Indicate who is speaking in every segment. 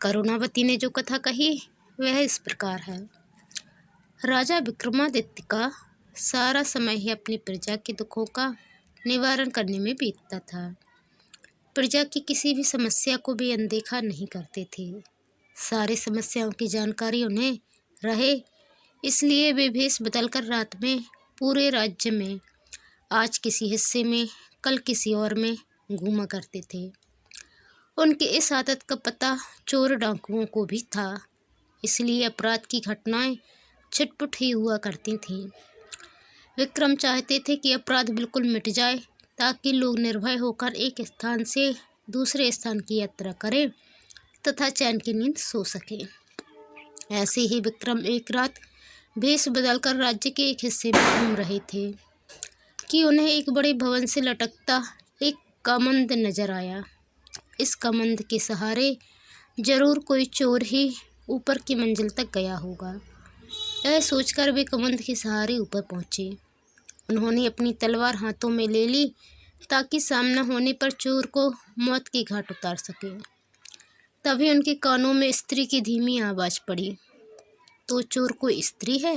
Speaker 1: करुणावती ने जो कथा कही वह इस प्रकार है। राजा विक्रमादित्य का सारा समय ही अपनी प्रजा के दुखों का निवारण करने में बीतता था। प्रजा की किसी भी समस्या को भी अनदेखा नहीं करते थे। सारी समस्याओं की जानकारी उन्हें रहे, इसलिए वे भेष बदलकर रात में पूरे राज्य में आज किसी हिस्से में कल किसी और में घूमा करते थे। उनकी इस आदत का पता चोर डाकुओं को भी था, इसलिए अपराध की घटनाएं छिटपुट ही हुआ करती थीं। विक्रम चाहते थे कि अपराध बिल्कुल मिट जाए ताकि लोग निर्भय होकर एक स्थान से दूसरे स्थान की यात्रा करें तथा चैन की नींद सो सकें। ऐसे ही विक्रम एक रात भेष बदलकर राज्य के एक हिस्से में घूम रहे थे कि उन्हें एक बड़े भवन से लटकता एक कमंद नजर आया। इस कमंद के सहारे जरूर कोई चोर ही ऊपर की मंजिल तक गया होगा। यह सोचकर वे कमंद के सहारे ऊपर पहुंचे। उन्होंने अपनी तलवार हाथों में ले ली ताकि सामना होने पर चोर को मौत की घाट उतार सके। तभी उनके कानों में स्त्री की धीमी आवाज़ पड़ी। तो चोर कोई स्त्री है?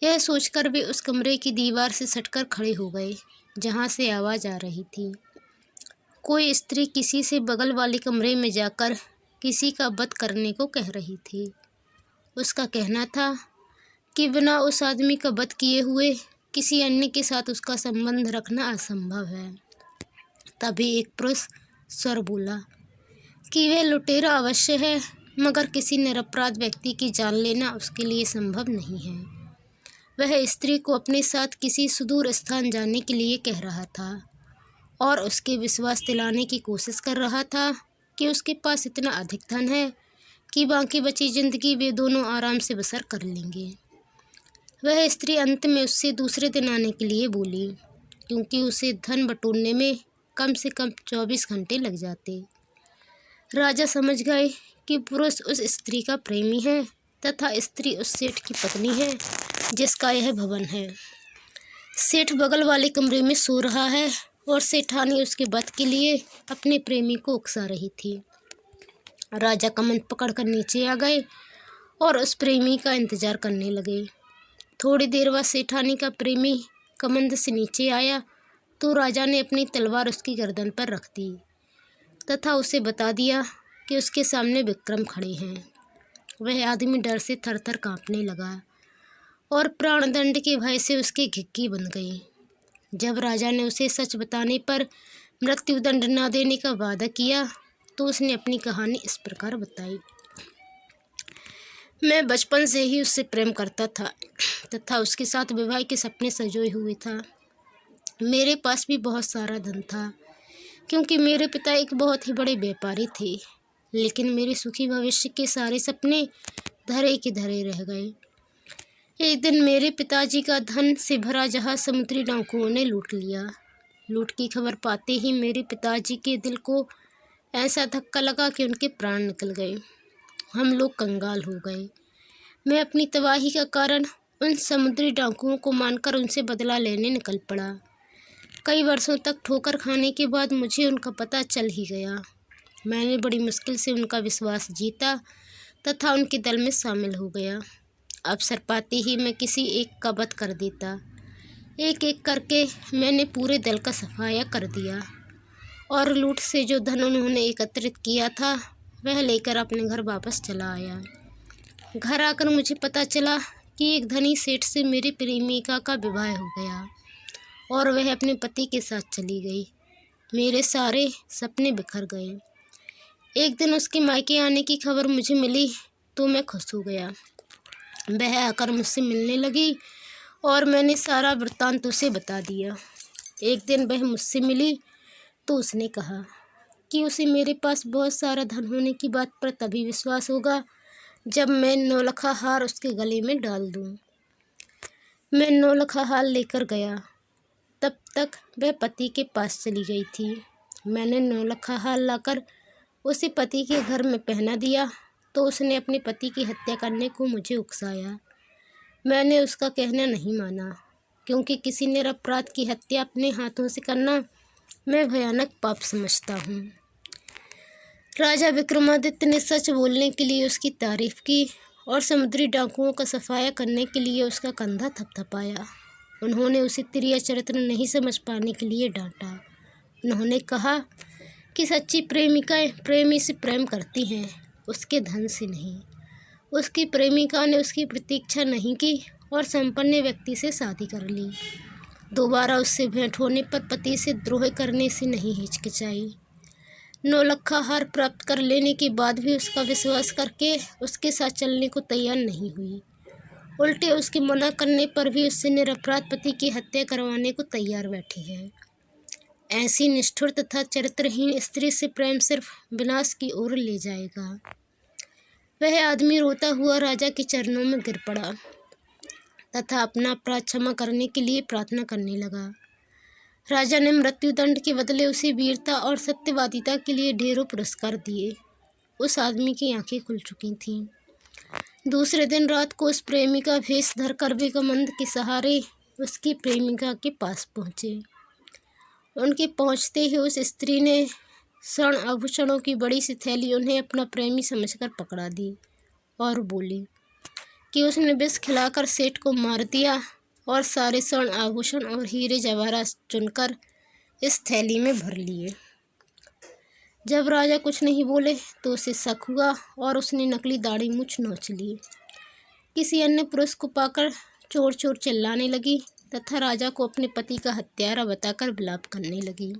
Speaker 1: यह सोचकर वे उस कमरे की दीवार से सटकर खड़े हो गए जहाँ से आवाज़ आ रही थी। कोई स्त्री किसी से बगल वाले कमरे में जाकर किसी का वध करने को कह रही थी। उसका कहना था कि बिना उस आदमी का वध किए हुए किसी अन्य के साथ उसका संबंध रखना असंभव है। तभी एक पुरुष स्वर बोला कि वह लुटेरा अवश्य है, मगर किसी निरपराध व्यक्ति की जान लेना उसके लिए संभव नहीं है। वह स्त्री को अपने साथ किसी सुदूर स्थान जाने के लिए कह रहा था और उसके विश्वास दिलाने की कोशिश कर रहा था कि उसके पास इतना अधिक धन है कि बाकी बची जिंदगी वे दोनों आराम से बसर कर लेंगे। वह स्त्री अंत में उससे दूसरे दिन आने के लिए बोली, क्योंकि उसे धन बटोरने में कम से कम 24 घंटे लग जाते। राजा समझ गए कि पुरुष उस स्त्री का प्रेमी है तथा स्त्री उस सेठ की पत्नी है जिसका यह भवन है। सेठ बगल वाले कमरे में सो रहा है और सेठानी उसके वध के लिए अपने प्रेमी को उकसा रही थी। राजा कमंद पकड़कर नीचे आ गए और उस प्रेमी का इंतजार करने लगे। थोड़ी देर बाद सेठानी का प्रेमी कमंद से नीचे आया तो राजा ने अपनी तलवार उसकी गर्दन पर रख दी तथा उसे बता दिया कि उसके सामने विक्रम खड़े हैं। वह आदमी डर से थरथर कांपने लगा और प्राणदंड के भय से उसकी घिक्की बन गई। जब राजा ने उसे सच बताने पर मृत्युदंड न देने का वादा किया तो उसने अपनी कहानी इस प्रकार बताई। मैं बचपन से ही उससे प्रेम करता था तथा उसके साथ विवाह के सपने सजोए हुए था। मेरे पास भी बहुत सारा धन था क्योंकि मेरे पिता एक बहुत ही बड़े व्यापारी थे, लेकिन मेरे सुखी भविष्य के सारे सपने धरे के धरे रह गए। एक दिन मेरे पिताजी का धन से भरा जहाज समुद्री डाकुओं ने लूट लिया। लूट की खबर पाते ही मेरे पिताजी के दिल को ऐसा धक्का लगा कि उनके प्राण निकल गए। हम लोग कंगाल हो गए। मैं अपनी तबाही का कारण उन समुद्री डाकुओं को मानकर उनसे बदला लेने निकल पड़ा। कई वर्षों तक ठोकर खाने के बाद मुझे उनका पता चल ही गया। मैंने बड़ी मुश्किल से उनका विश्वास जीता तथा उनके दल में शामिल हो गया। अवसर पाते ही मैं किसी एक का वध कर देता। एक एक करके मैंने पूरे दल का सफाया कर दिया और लूट से जो धन उन्होंने एकत्रित किया था वह लेकर अपने घर वापस चला आया। घर आकर मुझे पता चला कि एक धनी सेठ से मेरी प्रेमिका का विवाह हो गया और वह अपने पति के साथ चली गई। मेरे सारे सपने बिखर गए। एक दिन उसके मायके आने की खबर मुझे मिली तो मैं खुश हो गया। वह आकर मुझसे मिलने लगी और मैंने सारा वृत्तांत उसे बता दिया। एक दिन वह मुझसे मिली तो उसने कहा कि उसे मेरे पास बहुत सारा धन होने की बात पर तभी विश्वास होगा जब मैं नौलखा हार उसके गले में डाल दूं। मैं नौलखा हार लेकर गया। तब तक वह पति के पास चली गई थी। मैंने नौलखा हार लाकर उसे पति के घर में पहना दिया तो उसने अपने पति की हत्या करने को मुझे उकसाया। मैंने उसका कहना नहीं माना, क्योंकि किसी निरपराध की हत्या अपने हाथों से करना मैं भयानक पाप समझता हूँ। राजा विक्रमादित्य ने सच बोलने के लिए उसकी तारीफ की और समुद्री डाकुओं का सफाया करने के लिए उसका कंधा थपथपाया। उन्होंने उसे तिर्या चरित्र नहीं समझ पाने के लिए डांटा। उन्होंने कहा कि सच्ची प्रेमिकाएं प्रेमी से प्रेम करती हैं, उसके धन से नहीं। उसकी प्रेमिका ने उसकी प्रतीक्षा नहीं की और संपन्न व्यक्ति से शादी कर ली। दोबारा उससे भेंट होने पर पति से द्रोह करने से नहीं हिचकिचाई। 9 लाख हार प्राप्त कर लेने के बाद भी उसका विश्वास करके उसके साथ चलने को तैयार नहीं हुई। उल्टे उसके मना करने पर भी उससे निरपराध पति की हत्या करवाने को तैयार बैठी है। ऐसी निष्ठुर तथा चरित्रहीन स्त्री से प्रेम सिर्फ विनाश की ओर ले जाएगा। वह आदमी रोता हुआ राजा के चरणों में गिर पड़ा तथा अपना अपराध क्षमा करने के लिए प्रार्थना करने लगा। राजा ने मृत्युदंड के बदले उसे वीरता और सत्यवादिता के लिए ढेरों पुरस्कार दिए। उस आदमी की आंखें खुल चुकी थीं। दूसरे दिन रात को उस प्रेमी का भेष धरकर बेगमंद के सहारे उसकी प्रेमिका के पास पहुँचे। उनके पहुँचते ही उस स्त्री ने स्वर्ण आभूषणों की बड़ी सी थैली उन्हें अपना प्रेमी समझकर पकड़ा दी और बोली कि उसने विष खिलाकर सेठ को मार दिया और सारे स्वर्ण आभूषण और हीरे जवाहरात चुनकर इस थैली में भर लिए। जब राजा कुछ नहीं बोले तो उसे शक हुआ और उसने नकली दाढ़ी मूछ नोच ली। किसी अन्य पुरुष को पाकर चोर चोर चिल्लाने लगी तथा राजा को अपने पति का हत्यारा बताकर विलाप करने लगी।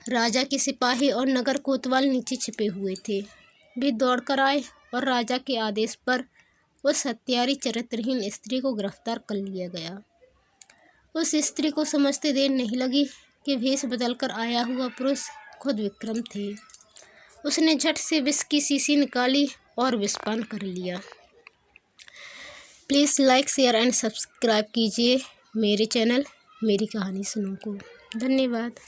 Speaker 1: राजा के सिपाही और नगर कोतवाल नीचे छिपे हुए थे। वे दौड़कर आए और राजा के आदेश पर उस हत्यारी चरित्रहीन स्त्री को गिरफ्तार कर लिया गया। उस स्त्री को समझते देर नहीं लगी कि भेष बदलकर आया हुआ पुरुष खुद विक्रम थे। उसने झट से विष की शीशी निकाली और विषपान कर लिया। Please like, share and subscribe कीजिए मेरे चैनल मेरी कहानी सुनो को। धन्यवाद।